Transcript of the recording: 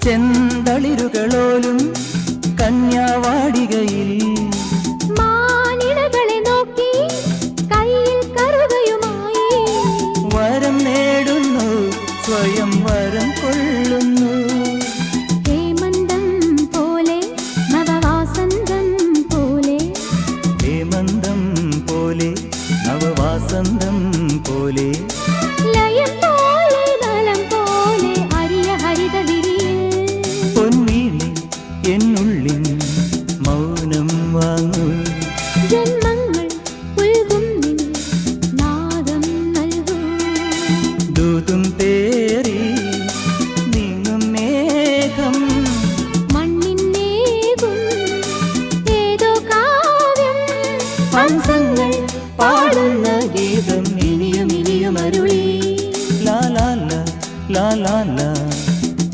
ചെന്തളിരുകളോലും കന്യാവാടികയിൽ മാനിടകളെ നോക്കി കയ്യിൽ കറുകയുമായി വരം നേടുന്നു സ്വയം വരം കൊള്ളുന്നു ഹേമന്തം പോലെ നവവാസന്തം പോലെ ഹേമന്തം പോലെ നവവാസന്തം പോലെ ലയം പോലെ നലം പോലെ അരിയ ഹരിത വിരിയിൽ പൊന്നീളി എന്നുള്ളിൽ മൗനം വാങ്ങൂ ജന്മങ്ങൾ ഉൽകും നിൻ നാദം നൽകൂ ദൂതും തേറി നീങ്ങും മേഘം മണ്ണിന്നേകും ഏതോ കാവ്യം ഹംസങ്ങൾ പാടുന്ന ഗീതം ഇനിയും ഇനിയും അരുളി ലാ ലാ ലാ ലാ ലാ ലാ